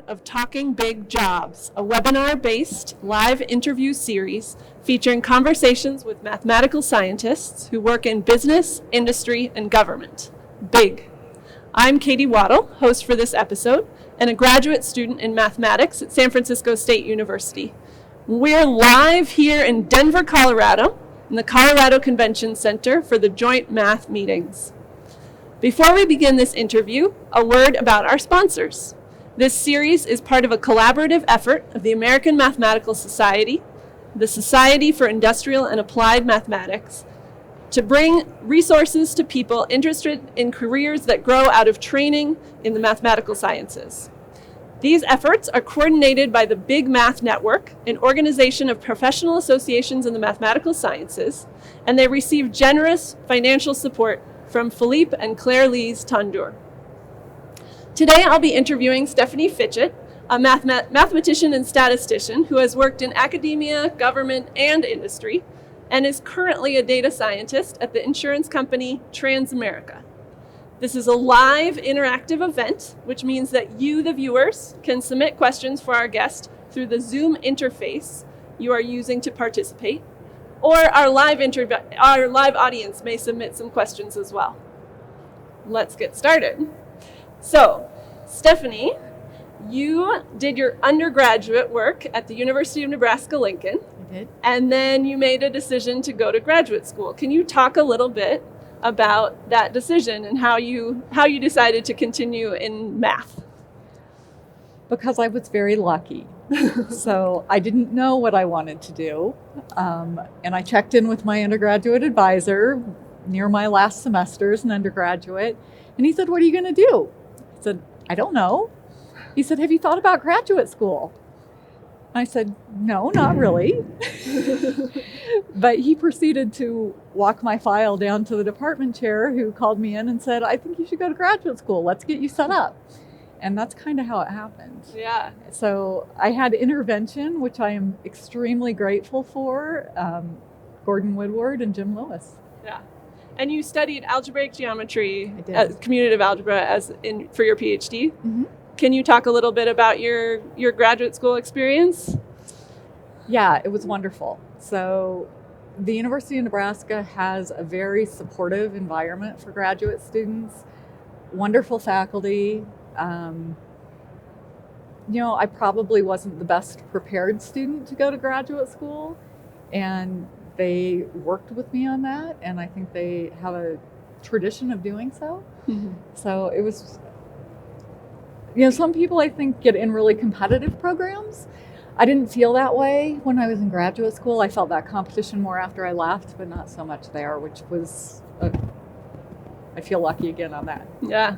of Talking Big Jobs, a webinar-based live interview series featuring conversations with mathematical scientists who work in business, industry, and government. Big. I'm Katie Waddle, host for this episode, and a graduate student in mathematics at San Francisco State University. We're live here in Denver, Colorado, in the Colorado Convention Center for the Joint Math Meetings. Before we begin this interview, a word about our sponsors. This series is part of a collaborative effort of the American Mathematical Society, the Society for Industrial and Applied Mathematics, to bring resources to people interested in careers that grow out of training in the mathematical sciences. These efforts are coordinated by the Big Math Network, an organization of professional associations in the mathematical sciences, and they receive generous financial support from Philippe and Claire-Lise Tondeur. Today I'll be interviewing Stephanie Fitchett, a mathematician and statistician who has worked in academia, government, and industry, and is currently a data scientist at the insurance company Transamerica. This is a live interactive event, which means that you, the viewers, can submit questions for our guest through the Zoom interface you are using to participate, or our live audience may submit some questions as well. Let's get started. So, Stephanie, you did your undergraduate work at the University of Nebraska-Lincoln. I did. And then you made a decision to go to graduate school. Can you talk a little bit about that decision and how you decided to continue in math? Because I was very lucky. So I didn't know what I wanted to do. And I checked in with my undergraduate advisor near my last semester as an undergraduate. And he said, "What are you going to do?" I said, "I don't know." He said, "Have you thought about graduate school?" I said, "No, not really." But he proceeded to walk my file down to the department chair, who called me in and said, "I think you should go to graduate school. Let's get you set up." And that's kind of how it happened. Yeah. So I had intervention, which I am extremely grateful for, Gordon Woodward and Jim Lewis. Yeah. And you studied algebraic geometry, I did. Commutative algebra for your PhD. Mm-hmm. Can you talk a little bit about your graduate school experience? Yeah, it was wonderful. So the University of Nebraska has a very supportive environment for graduate students, wonderful faculty. I probably wasn't the best prepared student to go to graduate school, and they worked with me on that, and I think they have a tradition of doing so. Mm-hmm. So it was, some people I think get in really competitive programs. I didn't feel that way when I was in graduate school. I felt that competition more after I left, but not so much there, which was, I feel lucky again on that. Yeah.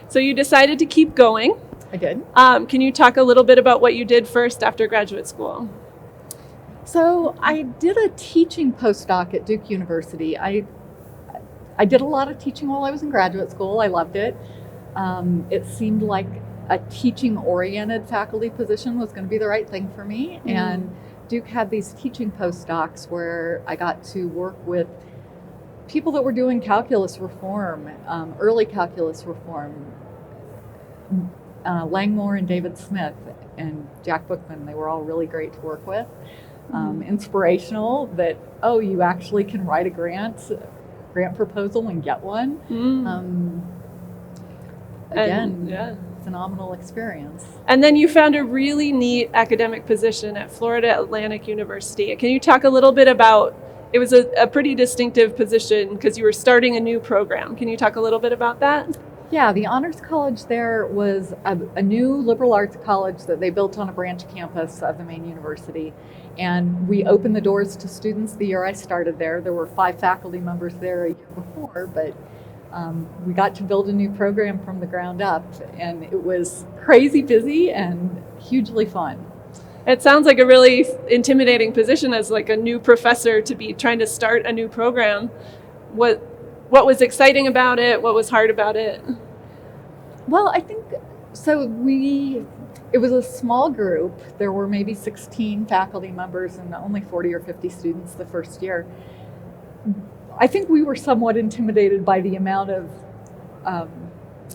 So you decided to keep going. I did. Can you talk a little bit about what you did first after graduate school? So I did a teaching postdoc at Duke University. I did a lot of teaching while I was in graduate school. I loved it. It seemed like a teaching-oriented faculty position was going to be the right thing for me. Mm-hmm. And Duke had these teaching postdocs where I got to work with people that were doing calculus reform, early calculus reform. Langmore and David Smith and Jack Bookman, they were all really great to work with. Inspirational that, you actually can write a grant proposal and get one. Phenomenal experience. And then you found a really neat academic position at Florida Atlantic University. Can you talk a little bit about, it was a pretty distinctive position because you were starting a new program. Can you talk a little bit about that? Yeah, the Honors College there was a new liberal arts college that they built on a branch campus of the main university. And we opened the doors to students the year I started there. There were 5 faculty members there a year before, but we got to build a new program from the ground up. And it was crazy busy and hugely fun. It sounds like a really intimidating position as like a new professor to be trying to start a new program. What was exciting about it? What was hard about it? Well, I think, it was a small group. There were maybe 16 faculty members and only 40 or 50 students the first year. I think we were somewhat intimidated by the amount of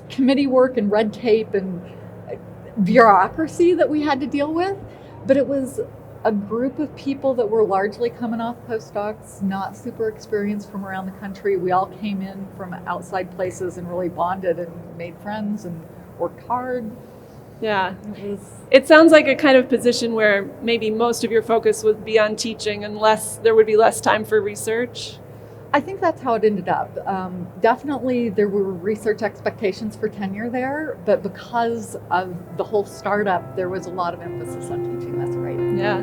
committee work and red tape and bureaucracy that we had to deal with, but it was a group of people that were largely coming off postdocs, not super experienced from around the country. We all came in from outside places and really bonded and made friends and worked hard. Yeah. It sounds like a kind of position where maybe most of your focus would be on teaching and there would be less time for research. I think that's how it ended up. Definitely there were research expectations for tenure there, but because of the whole startup, there was a lot of emphasis on teaching. That's right. Yeah.